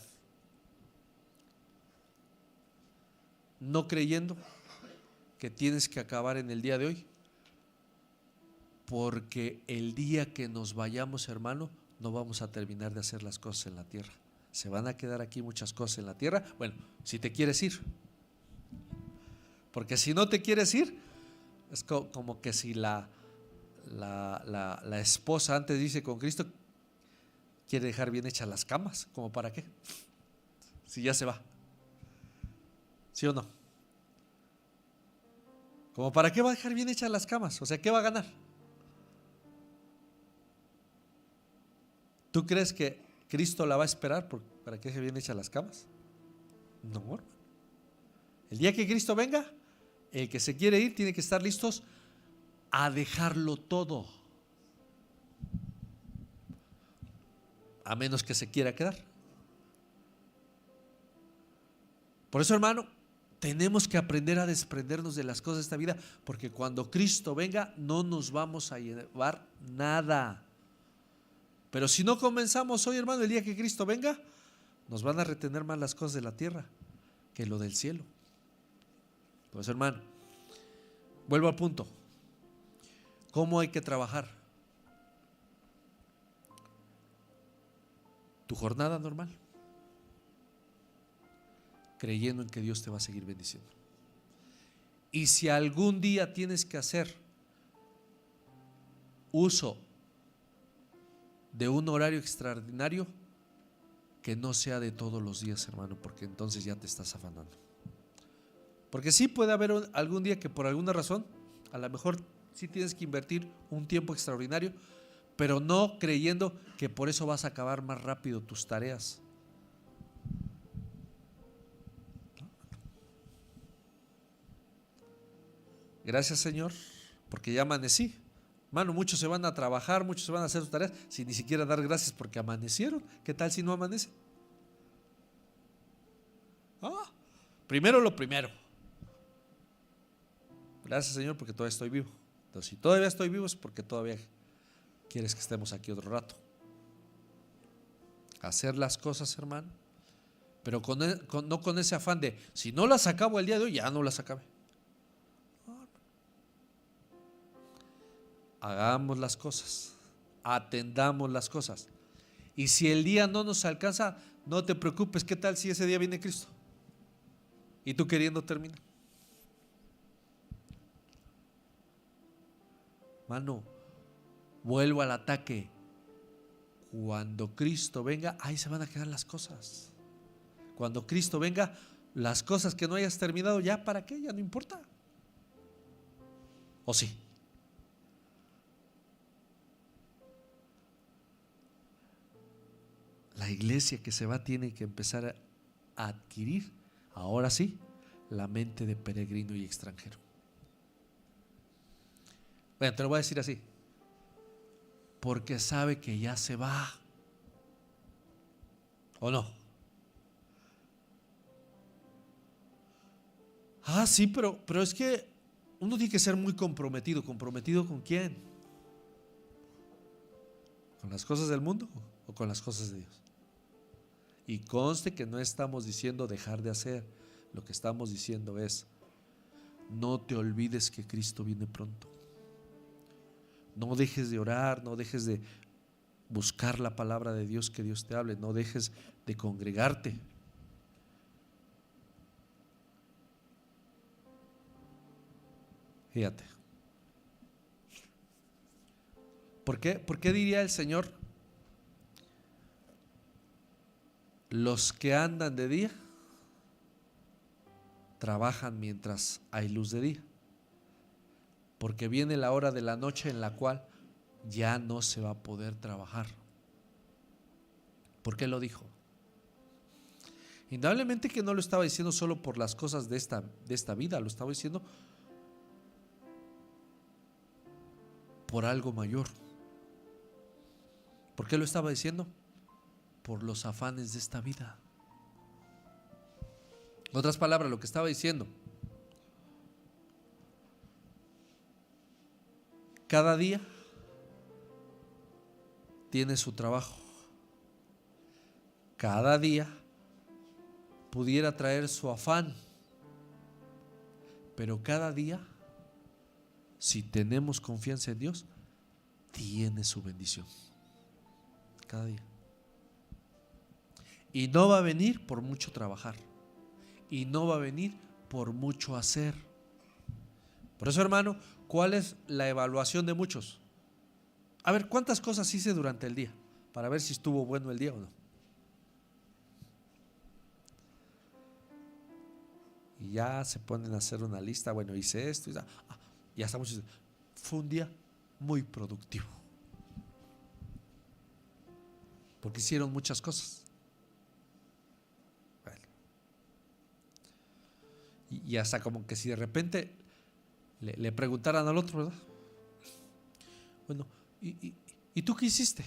No creyendo que tienes que acabar en el día de hoy, porque el día que nos vayamos, hermano, no vamos a terminar de hacer las cosas en la tierra. Se van a quedar aquí muchas cosas en la tierra. Bueno, si te quieres ir, porque si no te quieres ir, es como que si la esposa antes dice con Cristo, quiere dejar bien hechas las camas, ¿como para qué? Si ya se va, ¿sí o no? ¿Como para qué va a dejar bien hechas las camas? O sea, ¿qué va a ganar? ¿Tú crees que Cristo la va a esperar para que deje bien hechas las camas? No, hermano. El día que Cristo venga, el que se quiere ir tiene que estar listos a dejarlo todo, a menos que se quiera quedar. Por eso, hermano, tenemos que aprender a desprendernos de las cosas de esta vida, porque cuando Cristo venga no nos vamos a llevar nada. Pero si no comenzamos hoy, hermano, el día que Cristo venga, nos van a retener más las cosas de la tierra que lo del cielo. Pues, hermano, vuelvo al punto. ¿Cómo hay que trabajar? Tu jornada normal, creyendo en que Dios te va a seguir bendiciendo. Y si algún día tienes que hacer uso de un horario extraordinario, que no sea de todos los días, hermano, porque entonces ya te estás afanando. Porque sí puede haber algún día que por alguna razón, a lo mejor sí tienes que invertir un tiempo extraordinario, pero no creyendo que por eso vas a acabar más rápido tus tareas. Gracias, Señor, porque ya amanecí. Hermano, muchos se van a trabajar, muchos se van a hacer sus tareas sin ni siquiera dar gracias porque amanecieron. ¿Qué tal si no amanece? Primero lo primero. Gracias, Señor, porque todavía estoy vivo. Entonces, si todavía estoy vivo es porque todavía quieres que estemos aquí otro rato. Hacer las cosas, hermano, pero no con ese afán de si no las acabo el día de hoy, ya no las acabe. Hagamos las cosas, atendamos las cosas. Y si el día no nos alcanza, no te preocupes. ¿Qué tal si ese día viene Cristo y tú queriendo terminar? Mano, vuelvo al ataque. Cuando Cristo venga, ahí se van a quedar las cosas. Cuando Cristo venga, las cosas que no hayas terminado, ya para qué, ya no importa. ¿O sí? la iglesia que se va tiene que empezar a adquirir, ahora sí, la mente de peregrino y extranjero. Bueno, te lo voy a decir así, porque sabe que ya se va, ¿o no? Ah, sí, pero es que uno tiene que ser muy comprometido. ¿Comprometido con quién? ¿Con las cosas del mundo o con las cosas de Dios? Y conste que no estamos diciendo dejar de hacer. Lo que estamos diciendo es: no te olvides que Cristo viene pronto. No dejes de orar, no dejes de buscar la palabra de Dios, que Dios te hable, no dejes de congregarte. Fíjate. ¿Por qué diría el Señor: los que andan de día trabajan mientras hay luz de día? Porque viene la hora de la noche en la cual ya no se va a poder trabajar. ¿Por qué lo dijo? Indudablemente que no lo estaba diciendo solo por las cosas de esta vida, lo estaba diciendo por algo mayor. ¿Por qué lo estaba diciendo? Por los afanes de esta vida. En otras palabras, lo que estaba diciendo: cada día tiene su trabajo. Cada día pudiera traer su afán, pero cada día, si tenemos confianza en Dios, tiene su bendición. Cada día. Y no va a venir por mucho trabajar, y no va a venir por mucho hacer. Por eso, hermano, ¿cuál es la evaluación de muchos? A ver, ¿cuántas cosas hice durante el día? Para ver si estuvo bueno el día o no. Y ya se ponen a hacer una lista. Bueno, hice esto, ya estamos. Fue un día muy productivo, porque hicieron muchas cosas. Bueno. Y hasta como que si de repente le preguntaran al otro, ¿verdad? Bueno, ¿y tú qué hiciste?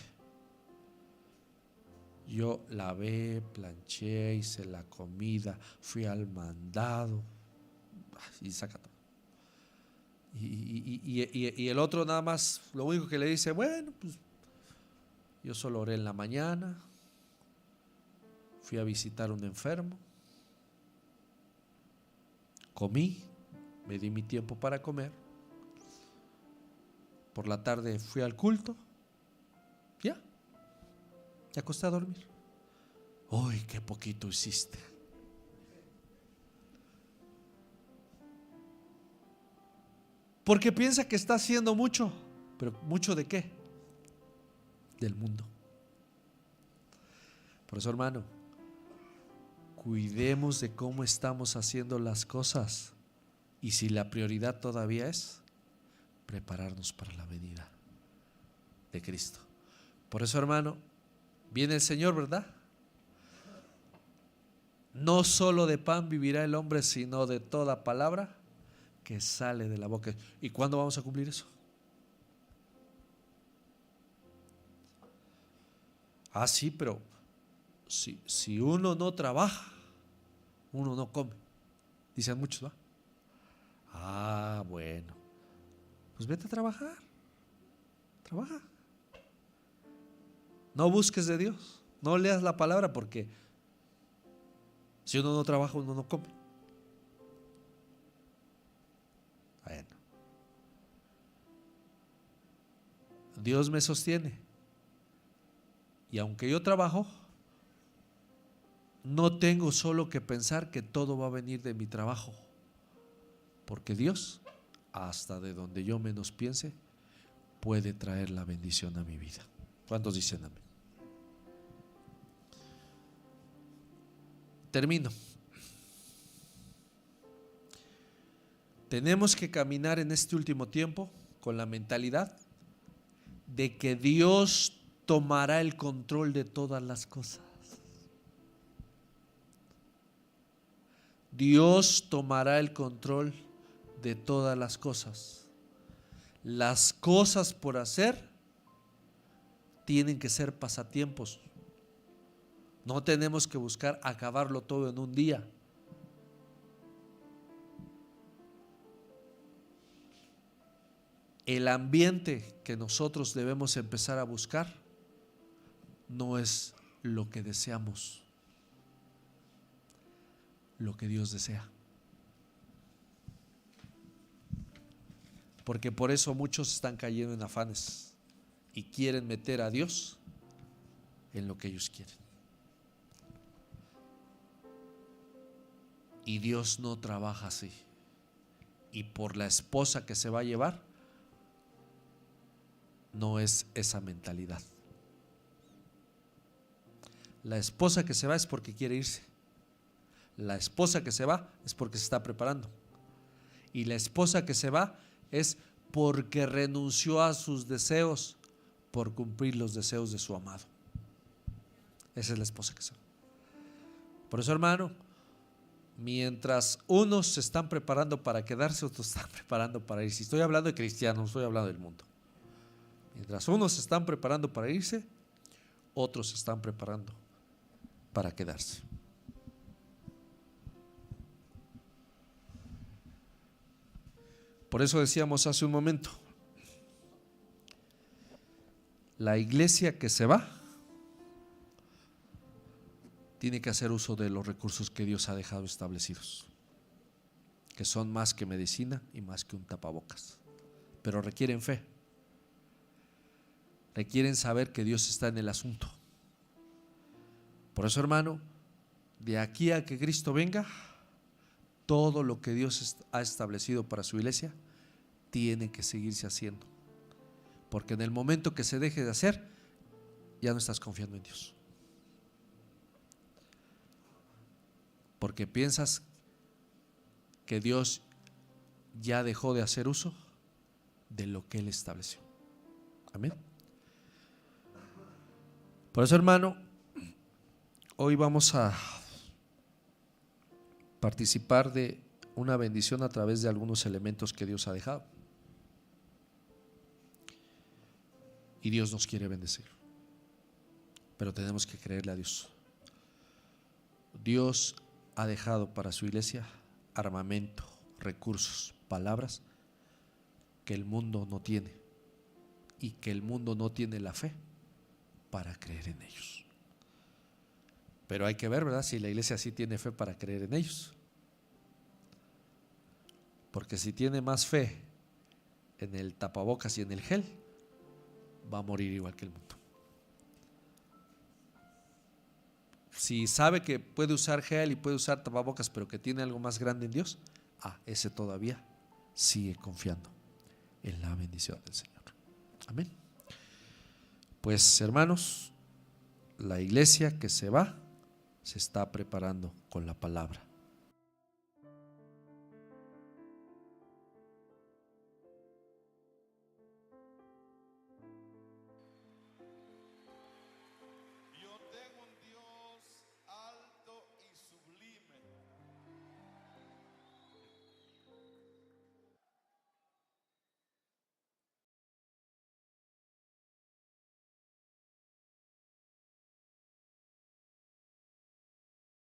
Yo lavé, planché, hice la comida, fui al mandado y saca todo. Y el otro nada más, lo único que le dice: bueno, pues yo solo oré en la mañana, fui a visitar a un enfermo, comí, me di mi tiempo para comer, por la tarde fui al culto, ya, te acosté a dormir. ¡Uy, qué poquito hiciste! Porque piensa que está haciendo mucho. ¿Pero mucho de qué? Del mundo. Por eso, hermano, cuidemos de cómo estamos haciendo las cosas. Y si la prioridad todavía es prepararnos para la venida de Cristo. Por eso, hermano, viene el Señor, ¿verdad? No solo de pan vivirá el hombre, sino de toda palabra que sale de la boca. ¿Y cuándo vamos a cumplir eso? Ah, sí, pero si uno no trabaja, uno no come. Dicen muchos, ¿va? Ah, bueno. Pues vete a trabajar. Trabaja. No busques de Dios. No leas la palabra, porque si uno no trabaja, uno no come. Bueno. Dios me sostiene. Y aunque yo trabajo, no tengo solo que pensar que todo va a venir de mi trabajo, porque Dios, hasta de donde yo menos piense, puede traer la bendición a mi vida. ¿Cuántos dicen amén? Termino. Tenemos que caminar en este último tiempo con la mentalidad de que Dios tomará el control de todas las cosas. Dios tomará el control de todas las cosas. Las cosas por hacer tienen que ser pasatiempos. No tenemos que buscar acabarlo todo en un día. El ambiente que nosotros debemos empezar a buscar no es lo que deseamos, lo que Dios desea. Porque por eso muchos están cayendo en afanes y quieren meter a Dios en lo que ellos quieren. Y Dios no trabaja así. Y por la esposa que se va a llevar, no es esa mentalidad. La esposa que se va es porque quiere irse. La esposa que se va es porque se está preparando. Y la esposa que se va es porque renunció a sus deseos por cumplir los deseos de su amado. Esa es la esposa que se va. Por eso, hermano, mientras unos se están preparando para quedarse, otros se están preparando para irse. Estoy hablando de cristianos, no estoy hablando del mundo. Mientras unos se están preparando para irse, otros se están preparando para quedarse. Por eso decíamos hace un momento, la iglesia que se va tiene que hacer uso de los recursos que Dios ha dejado establecidos, que son más que medicina y más que un tapabocas, pero requieren fe, requieren saber que Dios está en el asunto. Por eso, hermano, de aquí a que Cristo venga, todo lo que Dios ha establecido para su iglesia tiene que seguirse haciendo, porque en el momento que se deje de hacer, ya no estás confiando en Dios, porque piensas que Dios ya dejó de hacer uso de lo que Él estableció. Amén. Por eso, hermano, hoy vamos a participar de una bendición a través de algunos elementos que Dios ha dejado. Y Dios nos quiere bendecir, pero tenemos que creerle a Dios. Dios ha dejado para su iglesia armamento, recursos, palabras que el mundo no tiene, y que el mundo no tiene la fe para creer en ellos. Pero hay que ver, ¿verdad?, si la iglesia sí tiene fe para creer en ellos. Porque si tiene más fe en el tapabocas y en el gel, va a morir igual que el mundo. Si sabe que puede usar gel y puede usar tapabocas, pero que tiene algo más grande en Dios, ese todavía sigue confiando en la bendición del Señor. Amén. Pues, hermanos, la iglesia que se va se está preparando con la palabra.